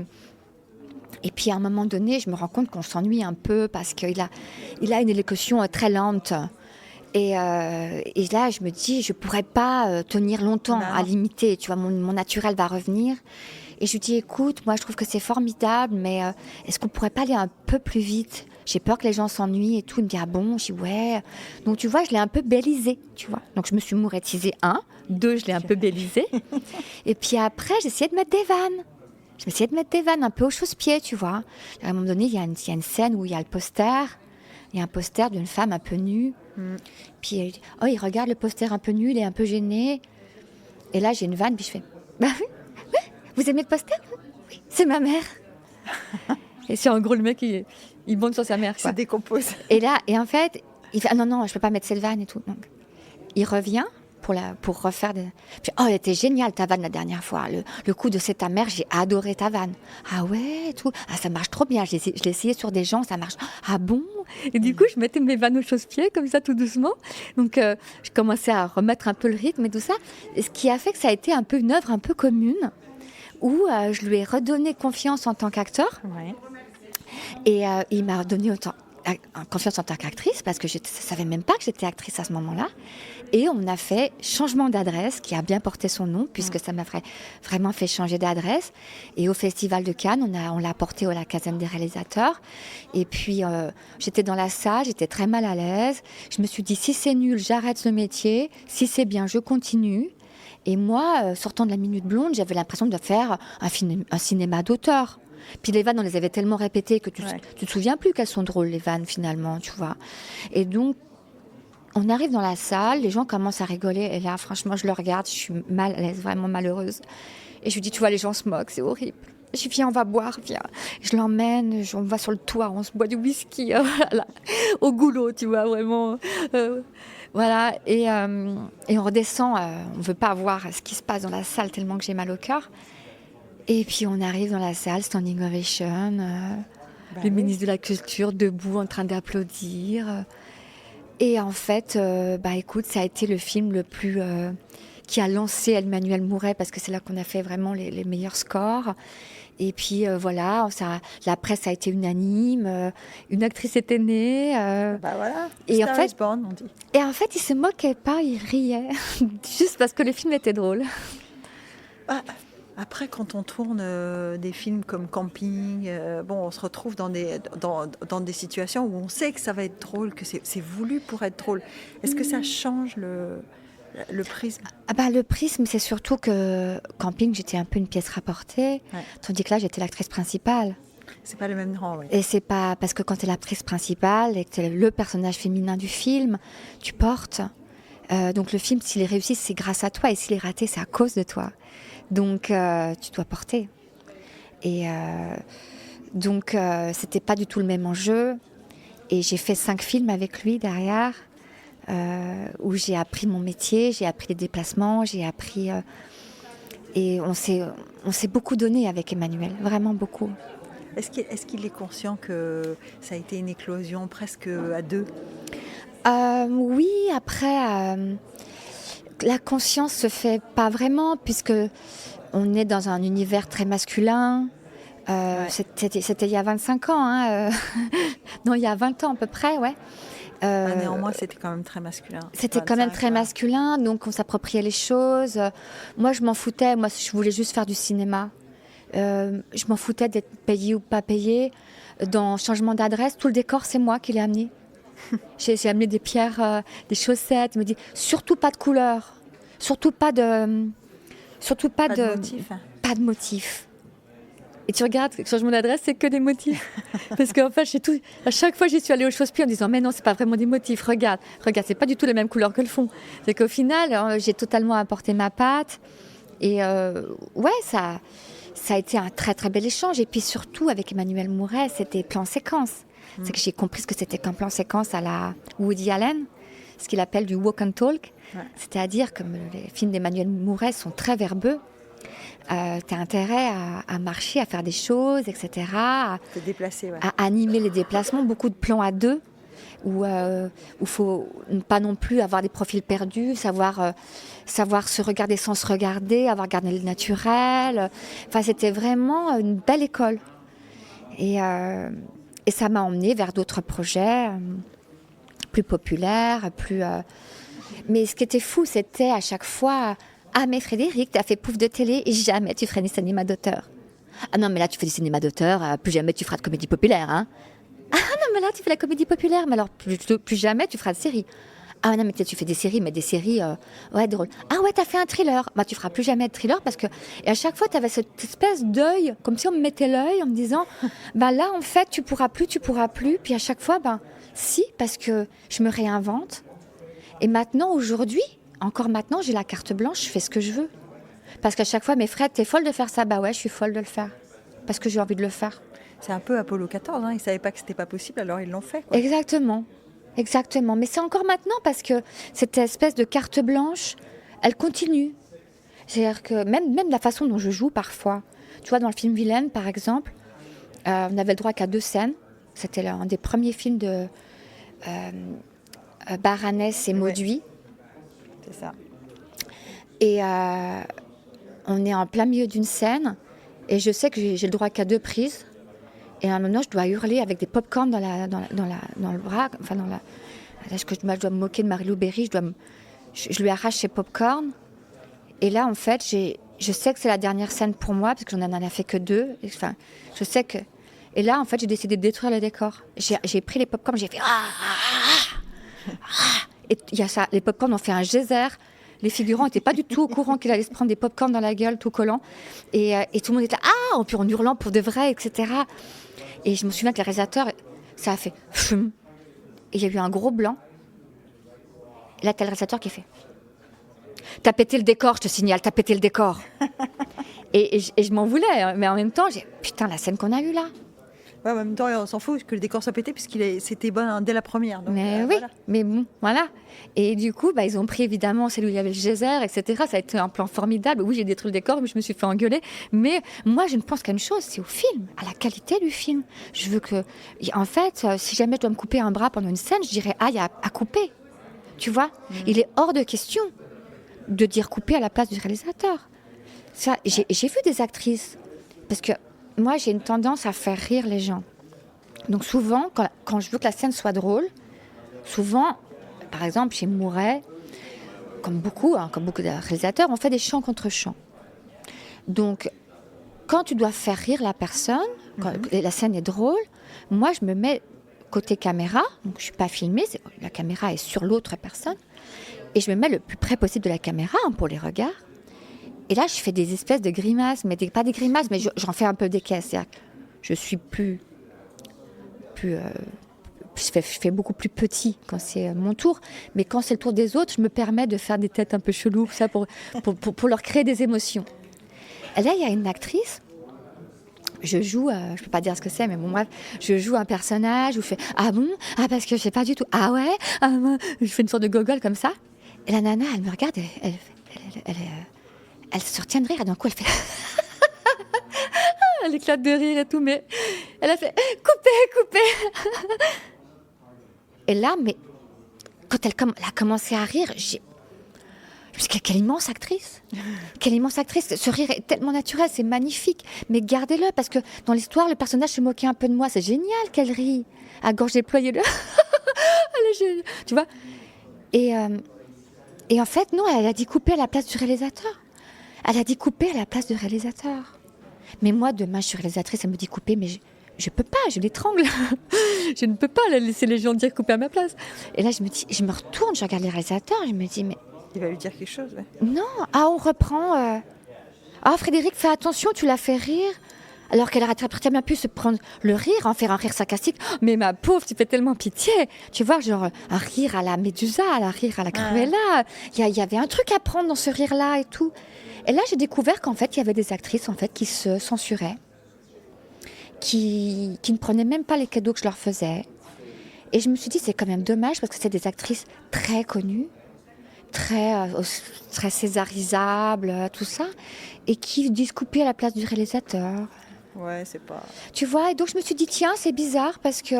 Speaker 2: Et puis, à un moment donné, je me rends compte qu'on s'ennuie un peu parce qu'il a une élocution très lente. Et là, je me dis, je ne pourrais pas tenir longtemps à l'imiter. Tu vois, mon naturel va revenir. Et je lui dis, écoute, moi, je trouve que c'est formidable, mais est-ce qu'on ne pourrait pas aller un peu plus vite ? J'ai peur que les gens s'ennuient et tout. Il me dit, ah bon ? Je dis, ouais. Donc, tu vois, je l'ai un peu bellisé, tu vois. Donc, je me suis mourettisée, 1. 2, je l'ai un peu bellisé. Et puis après, j'ai essayé de mettre des vannes. Je m'essayais de mettre des vannes un peu au chausse-pied, tu vois. À un moment donné, il y a une scène où il y a le poster. Il y a un poster d'une femme un peu nue. Puis, il regarde le poster un peu nu, il est un peu gêné. Et là, j'ai une vanne, puis je fais, bah oui, vous aimez le poster ? Oui, c'est ma mère. Et c'est en gros, le mec, il monte sur sa mère, quoi.
Speaker 1: Se décompose.
Speaker 2: Et en fait, il fait, ah non, je peux pas mettre cette vanne et tout. Donc, il revient pour refaire des... Puis, elle était géniale ta vanne la dernière fois. Le coup de c'est ta mère, j'ai adoré ta vanne. Ah ouais, tout. Ah, ça marche trop bien. Je l'ai essayé sur des gens, ça marche. Ah bon ? Et du coup, je mettais mes vannes au chausse-pied, comme ça, tout doucement. Donc, je commençais à remettre un peu le rythme et tout ça. Et ce qui a fait que ça a été un peu une œuvre un peu commune, où je lui ai redonné confiance en tant qu'acteur.
Speaker 1: Ouais.
Speaker 2: Et il m'a donné confiance en tant qu'actrice, parce que je ne savais même pas que j'étais actrice à ce moment-là. Et on a fait changement d'adresse, qui a bien porté son nom, puisque ça m'a vraiment fait changer d'adresse. Et au Festival de Cannes, on l'a porté à la Caserne des réalisateurs. Et puis, j'étais dans la salle, j'étais très mal à l'aise. Je me suis dit, si c'est nul, j'arrête ce métier. Si c'est bien, je continue. Et moi, sortant de la Minute Blonde, j'avais l'impression de faire un cinéma d'auteur. Puis les vannes, on les avait tellement répétées que tu te souviens plus qu'elles sont drôles, les vannes, finalement, tu vois. Et donc, on arrive dans la salle, les gens commencent à rigoler. Et là, franchement, je le regarde, je suis mal à l'aise, vraiment malheureuse. Et je lui dis, tu vois, les gens se moquent, c'est horrible. Je lui dis, viens, on va boire, viens. Je l'emmène, on va sur le toit, on se boit du whisky, voilà, au goulot, tu vois, vraiment. Voilà, et on redescend, on ne veut pas voir ce qui se passe dans la salle tellement que j'ai mal au cœur. Et puis on arrive dans la salle, standing ovation, le ministre de la Culture debout en train d'applaudir. Et en fait, écoute, ça a été le film le plus qui a lancé Emmanuelle Mouret, parce que c'est là qu'on a fait vraiment les meilleurs scores. Et puis voilà, la presse a été unanime, une actrice était née.
Speaker 1: Voilà,
Speaker 2: et
Speaker 1: Star is born, on dit.
Speaker 2: Et en fait, il se moquait pas, il riait, juste parce que le film était drôle.
Speaker 1: Après, quand on tourne des films comme Camping, on se retrouve dans des situations où on sait que ça va être drôle, que c'est voulu pour être drôle. Est-ce que ça change le prisme ?
Speaker 2: Le prisme, c'est surtout que Camping, j'étais un peu une pièce rapportée, tandis que là, j'étais l'actrice principale.
Speaker 1: C'est pas le même rang, oui.
Speaker 2: Et c'est pas parce que quand tu es l'actrice principale et que tu es le personnage féminin du film, tu portes. Donc le film, s'il est réussi, c'est grâce à toi, et s'il est raté, c'est à cause de toi. Donc, tu dois porter. Et donc, c'était pas du tout le même enjeu. Et j'ai fait 5 films avec lui derrière, où j'ai appris mon métier, j'ai appris les déplacements, j'ai appris... et on s'est beaucoup donné avec Emmanuel, vraiment beaucoup.
Speaker 1: Est-ce qu'il est conscient que ça a été une éclosion presque à 2 ?
Speaker 2: Oui, après... La conscience se fait pas vraiment, puisque on est dans un univers très masculin. C'était il y a 25 ans, hein. Non, il y a 20 ans à peu près, ouais.
Speaker 1: Néanmoins, c'était quand même très masculin.
Speaker 2: C'était quand même très masculin, donc on s'appropriait les choses. Moi, je m'en foutais. Moi, je voulais juste faire du cinéma. Je m'en foutais d'être payée ou pas payée. Dans Changement d'adresse, tout le décor, c'est moi qui l'ai amené. J'ai amené des pierres, des chaussettes. Il me dit surtout pas de couleur, surtout pas de
Speaker 1: motif.
Speaker 2: Pas de motif. Et tu regardes, Changement d'adresse, c'est que des motifs. Parce qu'en fait, à chaque fois, j'y suis allée au chausse-pied en disant mais non, c'est pas vraiment des motifs. Regarde, c'est pas du tout les mêmes couleurs que le fond. C'est qu'au final, j'ai totalement apporté ma patte. Et ça a été un très très bel échange. Et puis surtout avec Emmanuelle Mouret, c'était plan-séquence. C'est que j'ai compris ce que c'était qu'un plan-séquence à la Woody Allen, ce qu'il appelle du walk and talk. Ouais. C'est-à-dire que les films d'Emmanuelle Mouret sont très verbeux. t'as intérêt à marcher, à faire des choses, etc.
Speaker 1: Se déplacer, ouais.
Speaker 2: À animer les déplacements, beaucoup de plans à deux, où il faut pas non plus avoir des profils perdus, savoir se regarder sans se regarder, avoir gardé le naturel. Enfin, c'était vraiment une belle école. Et ça m'a emmenée vers d'autres projets plus populaires, Mais ce qui était fou, c'était à chaque fois... Ah, mais Frédéric, tu as fait pouf de télé et jamais tu ferais du cinéma d'auteur. Ah non, mais là, tu fais du cinéma d'auteur, plus jamais tu feras de comédie populaire. Hein. Ah non, mais là, tu fais la comédie populaire, mais alors plus jamais tu feras de série. Ah non, mais tu fais des séries, mais des séries, ouais, drôles. Ah ouais, t'as fait un thriller. Bah, tu feras plus jamais de thriller parce que... Et à chaque fois, tu avais cette espèce d'œil, comme si on me mettait l'œil en me disant, bah là, en fait, tu pourras plus. Puis à chaque fois, si, parce que je me réinvente. Et maintenant, aujourd'hui, encore maintenant, j'ai la carte blanche, je fais ce que je veux. Parce qu'à chaque fois, mes frères, t'es folle de faire ça? Bah ouais, je suis folle de le faire. Parce que j'ai envie de le faire.
Speaker 1: C'est un peu Apollo 14, hein. Ils ne savaient pas que c'était pas possible, alors ils l'ont fait, quoi.
Speaker 2: Exactement. Mais c'est encore maintenant parce que cette espèce de carte blanche, elle continue. C'est-à-dire que même la façon dont je joue parfois. Tu vois, dans le film Vilaine, par exemple, on avait le droit qu'à 2 scènes. C'était un des premiers films de Baranès et Mauduit.
Speaker 1: C'est ça.
Speaker 2: Et on est en plein milieu d'une scène et je sais que j'ai le droit qu'à 2 prises. Et à un moment, je dois hurler avec des pop-corns dans le bras. Enfin, là, je dois me moquer de Marie-Lou Berry. Je lui arrache ses pop-corns. Et là, en fait, je sais que c'est la dernière scène pour moi parce que j'en ai fait que 2. Enfin, je sais que... Et là, en fait, j'ai décidé de détruire le décor. J'ai pris les pop-corns, j'ai fait... Et il y a ça, les pop-corns ont fait un geyser. Les figurants n'étaient pas du tout au courant qu'il allait se prendre des pop-corns dans la gueule, tout collant. Et tout le monde était là, puis en hurlant pour de vrai, etc. Et je me souviens que le réalisateur, ça a fait... Et il y a eu un gros blanc. Et là, t'as le réalisateur qui fait... T'as pété le décor, je te signale, t'as pété le décor. et je m'en voulais, hein, mais en même temps, putain, la scène qu'on a eue là.
Speaker 1: Ouais, en même temps, on s'en fout que le décor soit pété c'était bon dès la première. Donc,
Speaker 2: mais oui, voilà. Mais bon, voilà. Et du coup, ils ont pris évidemment celle où il y avait le geyser, etc. Ça a été un plan formidable. Oui, j'ai détruit le décor, mais je me suis fait engueuler. Mais moi, je ne pense qu'à une chose, c'est au film, à la qualité du film. Je veux que... En fait, si jamais je dois me couper un bras pendant une scène, je dirais, il y a à couper. Tu vois, il est hors de question de dire couper à la place du réalisateur. Ça, j'ai vu des actrices, parce que moi, j'ai une tendance à faire rire les gens. Donc souvent, quand je veux que la scène soit drôle, souvent, par exemple, chez Mouret, comme beaucoup de réalisateurs, on fait des chants contre chants. Donc, quand tu dois faire rire la personne, quand la scène est drôle, moi, je me mets côté caméra, donc je ne suis pas filmée, la caméra est sur l'autre personne, et je me mets le plus près possible de la caméra pour les regards. Et là, je fais des espèces de grimaces, mais pas des grimaces, mais j'en fais un peu des caisses. C'est-à-dire que je suis je fais beaucoup plus petit quand c'est mon tour, mais quand c'est le tour des autres, je me permets de faire des têtes un peu cheloues, ça pour leur créer des émotions. Et là, il y a une actrice, je joue, je peux pas dire ce que c'est, mais bon bref, je joue un personnage où je fais ah bon, parce que je sais pas du tout, ah ouais, je fais une sorte de gogole comme ça, et la nana, elle me regarde, elle se retient de rire, et d'un coup elle fait elle éclate de rire et tout, mais elle a fait coupez. Et là, mais quand elle a commencé à rire, je me suis dit, quelle immense actrice. Quelle immense actrice. Ce rire est tellement naturel, c'est magnifique. Mais gardez-le, parce que dans l'histoire, le personnage se moquait un peu de moi. C'est génial qu'elle rit. À gorge déployée. Tu vois. Et en fait, non, elle a dit couper à la place du réalisateur. Mais moi, demain, je suis réalisatrice, elle me dit couper, mais je peux pas, je l'étrangle. Je ne peux pas laisser les gens dire couper à ma place. Et là, je me retourne, je regarde les réalisateurs, je me dis, mais...
Speaker 1: Il va lui dire quelque chose, ouais.
Speaker 2: Non, on reprend... Frédéric, fais attention, tu l'as fait rire. Alors qu'elle aurait très bien pu se prendre le rire, en faire un rire sarcastique. Mais ma pauvre, tu fais tellement pitié. Tu vois, genre un rire à la Médusa, un rire à la Cruella. Il y avait un truc à prendre dans ce rire-là et tout. Et là, j'ai découvert qu'en fait, il y avait des actrices en fait, qui se censuraient, qui ne prenaient même pas les cadeaux que je leur faisais. Et je me suis dit, c'est quand même dommage parce que c'est des actrices très connues, très césarisable, tout ça, et qui disent couper à la place du réalisateur.
Speaker 1: Ouais, c'est pas...
Speaker 2: Tu vois, et donc je me suis dit, tiens, c'est bizarre, parce que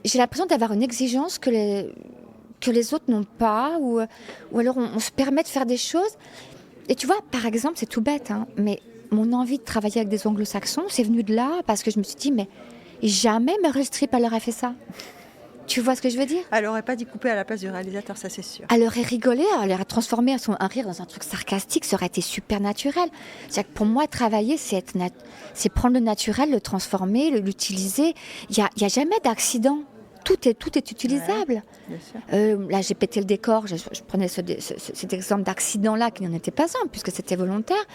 Speaker 2: j'ai l'impression d'avoir une exigence que les autres n'ont pas, ou alors on se permet de faire des choses. Et tu vois, par exemple, c'est tout bête, hein, mais mon envie de travailler avec des anglo-saxons, c'est venu de là, parce que je me suis dit, mais jamais Meryl Streep, elle aurait fait ça. Tu vois ce que je veux dire ?
Speaker 1: Elle aurait pas dit couper à la place du réalisateur, ça c'est sûr.
Speaker 2: Elle aurait rigolé, elle aurait transformé un rire dans un truc sarcastique, ça aurait été super naturel. C'est-à-dire que pour moi, travailler, c'est prendre le naturel, le transformer, l'utiliser. Il y a jamais d'accident. Tout est utilisable.
Speaker 1: Ouais, bien sûr.
Speaker 2: Là, j'ai pété le décor. Je prenais cet exemple d'accident-là, qui n'en était pas un, puisque c'était volontaire.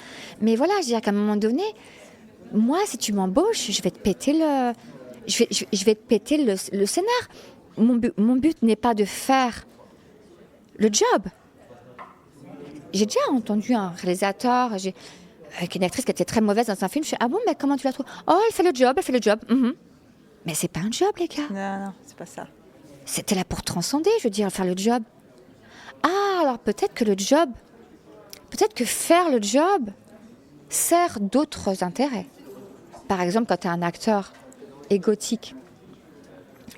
Speaker 2: Mais voilà, je veux dire qu'à un moment donné, moi, si tu m'embauches, je vais te péter je vais te péter le scénar. Mon but n'est pas de faire le job. J'ai déjà entendu un réalisateur avec une actrice qui était très mauvaise dans un film. Je suis ah bon, mais comment tu la trouves ? Oh, elle fait le job. Mhm. Mais c'est pas un job, les gars.
Speaker 1: Non, c'est pas ça.
Speaker 2: C'était là pour transcender, je veux dire, faire le job. Ah, alors peut-être que faire le job sert d'autres intérêts. Par exemple, quand tu as un acteur égotique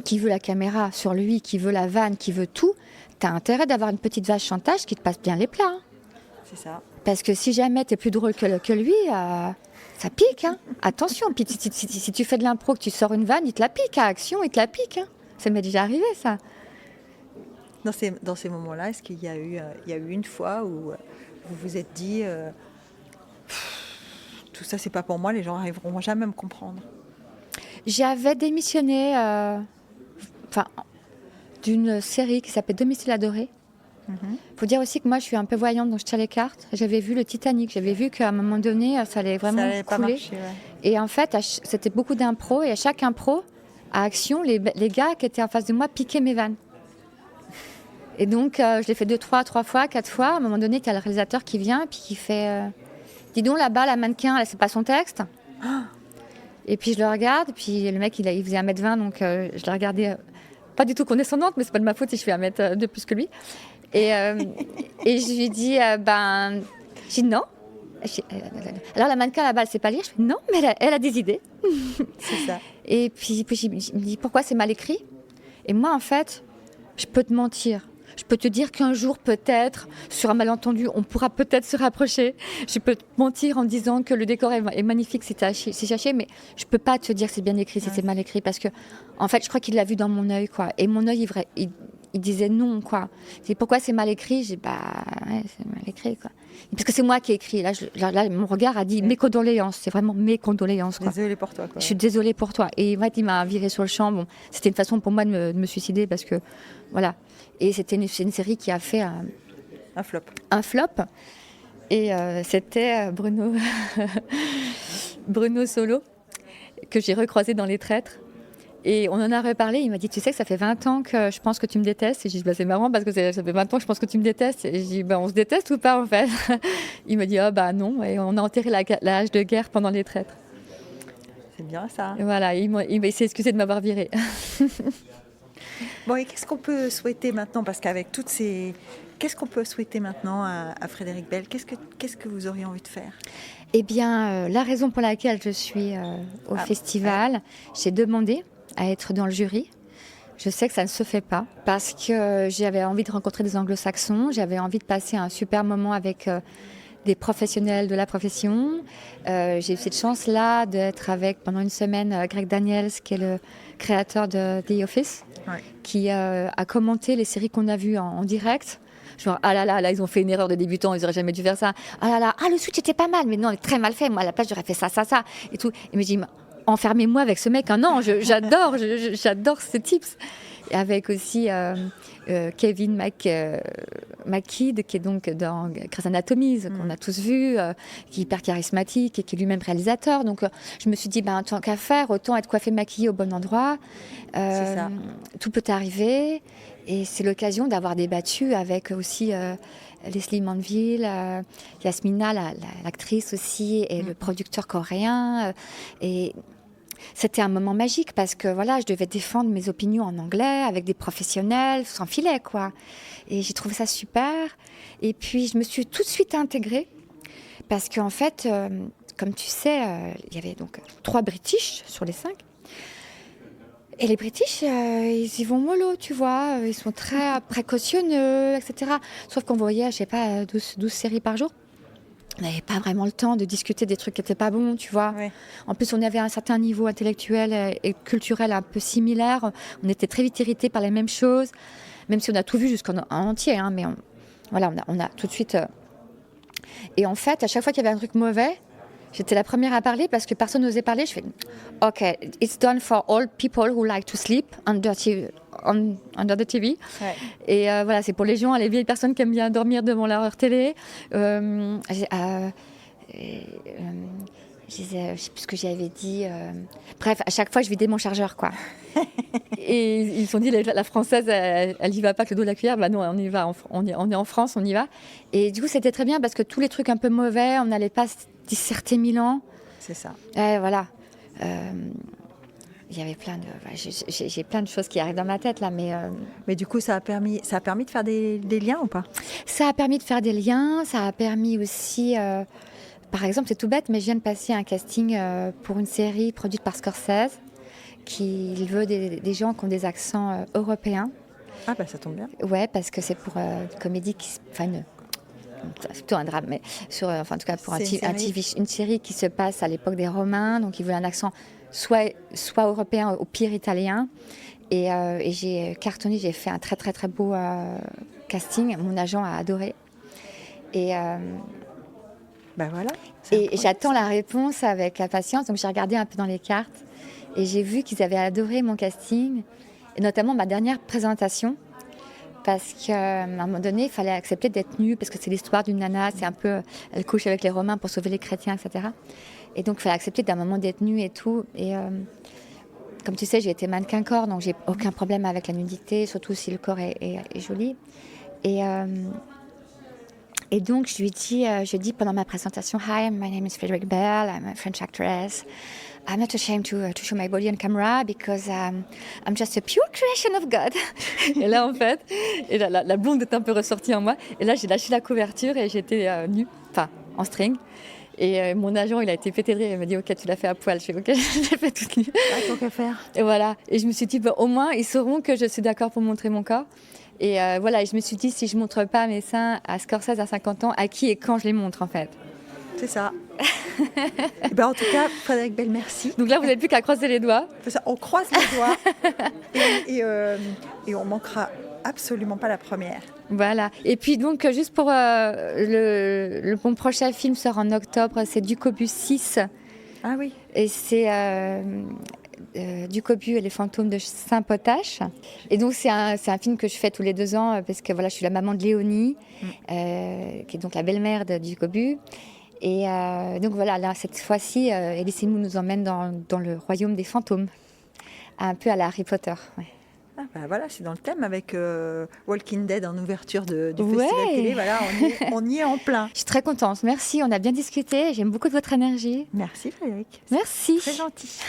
Speaker 2: qui veut la caméra sur lui, qui veut la vanne, qui veut tout, tu as intérêt d'avoir une petite vache chantage qui te passe bien les plats. Hein.
Speaker 1: C'est ça.
Speaker 2: Parce que si jamais tu es plus drôle que lui, ça pique. Hein. Attention, puis si tu fais de l'impro, que tu sors une vanne, il te la pique. À action, il te la pique. Hein. Ça m'est déjà arrivé, ça.
Speaker 1: Dans ces moments-là, est-ce qu'il y a eu une fois où vous vous êtes dit tout ça, c'est pas pour moi, les gens n'arriveront jamais à me comprendre ?
Speaker 2: J'avais démissionné d'une série qui s'appelle Domicile adoré. Faut dire aussi que moi, je suis un peu voyante, donc je tire les cartes. J'avais vu le Titanic, j'avais vu qu'à un moment donné, ça allait vraiment couler.
Speaker 1: Pas marcher, ouais.
Speaker 2: Et en fait, c'était beaucoup d'impro, et à chaque impro, à action, les gars qui étaient en face de moi piquaient mes vannes. Et donc, je l'ai fait 2, 3 fois, 4 fois. À un moment donné, tu as le réalisateur qui vient, et puis qui fait dis donc, là-bas, la mannequin, là, c'est pas son texte. Et puis je le regarde, puis le mec, il faisait 1m20, donc je le regardais pas du tout condescendante, mais c'est pas de ma faute si je fais 1m de plus que lui. Et je lui dis, je dis non. Alors la mannequin là-bas, elle sait pas lire. Je dis non, mais elle a des idées.
Speaker 1: C'est ça.
Speaker 2: Et puis je me dis, pourquoi c'est mal écrit ? Et moi, en fait, je peux te mentir. Je peux te dire qu'un jour, peut-être, sur un malentendu, on pourra peut-être se rapprocher. Je peux te mentir en disant que le décor est magnifique, c'est caché, mais je peux pas te dire que c'est bien écrit, si c'est mal écrit, parce que, en fait, je crois qu'il l'a vu dans mon œil, quoi. Et mon œil, il disait non, quoi. C'est pourquoi c'est mal écrit ? J'ai c'est mal écrit, quoi. Parce que c'est moi qui ai écrit. Là, mon regard a dit mes condoléances. C'est vraiment mes condoléances, quoi.
Speaker 1: Désolée pour toi, quoi.
Speaker 2: Je suis désolée pour toi. Et en fait, il m'a viré sur le champ. Bon, c'était une façon pour moi de me suicider, parce que, voilà. Et c'est une série qui a fait
Speaker 1: un flop.
Speaker 2: Un flop. Et c'était Bruno Solo, que j'ai recroisé dans Les Traîtres. Et on en a reparlé. Il m'a dit, tu sais que ça fait 20 ans que je pense que tu me détestes. Et j'ai dit, c'est marrant parce que ça fait 20 ans que je pense que tu me détestes. Et j'ai dit, on se déteste ou pas, en fait ? Il m'a dit, non. Et on a enterré la hache de guerre pendant Les Traîtres.
Speaker 1: C'est bien ça.
Speaker 2: Et voilà, il s'est excusé de m'avoir viré.
Speaker 1: Bon, et qu'est-ce qu'on peut souhaiter maintenant ? Parce qu'avec toutes ces... Qu'est-ce qu'on peut souhaiter maintenant à Frédéric Bell ? Qu'est-ce que vous auriez envie de faire ?
Speaker 2: Eh bien, la raison pour laquelle je suis au festival, j'ai demandé à être dans le jury. Je sais que ça ne se fait pas parce que j'avais envie de rencontrer des anglo-saxons, j'avais envie de passer un super moment avec des professionnels de la profession. J'ai eu cette chance-là d'être avec pendant une semaine Greg Daniels, qui est le créateur de The Office, qui a commenté les séries qu'on a vues en direct. Genre, ah là, ils ont fait une erreur de débutant, ils n'auraient jamais dû faire ça. Ah là, le switch était pas mal, mais non, il est très mal fait. Moi, à la place, j'aurais fait ça, et tout. Et me dit, enfermez-moi avec ce mec. Non, j'adore ces tips. Et avec aussi Kevin McKidd, qui est donc dans Grey's Anatomy, qu'on a tous vu, qui est hyper charismatique et qui est lui-même réalisateur. Donc, je me suis dit, tant qu'à faire, autant être coiffé, maquillé au bon endroit.
Speaker 1: C'est ça.
Speaker 2: Tout peut arriver. Et c'est l'occasion d'avoir débattu avec aussi Leslie Manville, Yasmina, l'actrice aussi, et le producteur coréen. Et c'était un moment magique parce que voilà, je devais défendre mes opinions en anglais avec des professionnels, sans filet, quoi. Et j'ai trouvé ça super. Et puis, je me suis tout de suite intégrée parce qu'en fait, comme tu sais, il y avait donc 3 British sur les 5. Et les British, ils y vont mollo, tu vois. Ils sont très précautionneux, etc. Sauf qu'on voyait, je sais pas, 12 séries par jour. On n'avait pas vraiment le temps de discuter des trucs qui n'étaient pas bons, tu vois.
Speaker 1: Ouais.
Speaker 2: En plus, on avait un certain niveau intellectuel et culturel un peu similaire. On était très vite irrités par les mêmes choses, même si on a tout vu jusqu'en entier. Hein, mais on a tout de suite... Et en fait, à chaque fois qu'il y avait un truc mauvais, j'étais la première à parler parce que personne n'osait parler. Je fais « OK, it's done for all people who like to sleep under the TV.
Speaker 1: Ouais. »
Speaker 2: Et voilà, c'est pour les gens, les vieilles personnes qui aiment bien dormir devant leur télé. Je ne sais plus ce que j'avais dit. Bref, à chaque fois, je vidais mon chargeur, quoi. Et ils se sont dit, la française, elle n'y va pas que le dos de la cuillère. Bah non, on y va. On est en France, on y va. Et du coup, c'était très bien parce que tous les trucs un peu mauvais, on n'allait pas disserter 1000 ans.
Speaker 1: C'est ça.
Speaker 2: Voilà. Il y avait plein de... J'ai plein de choses qui arrivent dans ma tête, là, mais...
Speaker 1: Mais du coup, ça a permis de faire des liens ou pas?
Speaker 2: Ça a permis de faire des liens. Ça a permis aussi... Par exemple, c'est tout bête, mais je viens de passer un casting pour une série produite par Scorsese qui veut des gens qui ont des accents européens.
Speaker 1: Ah bah ça tombe bien.
Speaker 2: Ouais, parce que c'est pour une comédie c'est plutôt un drame, mais en tout cas pour une série qui se passe à l'époque des Romains, donc ils veulent un accent soit européen, au pire italien. Et j'ai cartonné, j'ai fait un très très très beau casting. Mon agent a adoré. Et
Speaker 1: ben voilà.
Speaker 2: Et j'attends la réponse avec impatience. Donc j'ai regardé un peu dans les cartes et j'ai vu qu'ils avaient adoré mon casting, et notamment ma dernière présentation, parce qu'à un moment donné, il fallait accepter d'être nue, parce que c'est l'histoire d'une nana, c'est un peu, elle couche avec les Romains pour sauver les chrétiens, etc. Et donc il fallait accepter d'un moment d'être nue et tout. Et comme tu sais, j'ai été mannequin corps, donc j'ai aucun problème avec la nudité, surtout si le corps est joli. Et donc, je dis pendant ma présentation, Hi, my name is Frederick Bell, I'm a French actress. I'm not ashamed to show my body on camera because I'm just a pure creation of God. Et là, en fait, la blonde est un peu ressortie en moi. Et là, j'ai lâché la couverture et j'étais nue, enfin, en string. Et mon agent, il a été pété de rire. Il m'a dit, OK, tu l'as fait à poil. Je fais, OK, je l'ai fait toute nue.
Speaker 1: Tant qu'à faire.
Speaker 2: Et voilà. Et je me suis dit, au moins, ils sauront que je suis d'accord pour montrer mon corps. Et voilà, et je me suis dit, si je ne montre pas mes seins à Scorsese à 50 ans, à qui et quand je les montre, en fait?
Speaker 1: C'est ça. Et ben, en tout cas, Frédéric Bell, merci.
Speaker 2: Donc là, vous n'avez plus qu'à croiser les doigts.
Speaker 1: Ça, on croise les doigts et on manquera absolument pas la première.
Speaker 2: Voilà. Et puis donc, juste pour mon prochain film sort en octobre, c'est Ducobu 6.
Speaker 1: Ah oui.
Speaker 2: Et c'est... Ducobu et les fantômes de Saint-Potache. Et donc c'est un film que je fais tous les 2 ans parce que voilà, je suis la maman de Léonie, qui est donc la belle-mère de Ducobu. Et donc voilà, là cette fois-ci, Elise Moon nous emmène dans le royaume des fantômes, un peu à la Harry Potter. Ouais.
Speaker 1: Ah bah voilà, c'est dans le thème avec Walking Dead en ouverture du festival télé. Voilà, on y est en plein.
Speaker 2: Je suis très contente. Merci, on a bien discuté. J'aime beaucoup de votre énergie.
Speaker 1: Merci Frédéric.
Speaker 2: Merci.
Speaker 1: Très gentil.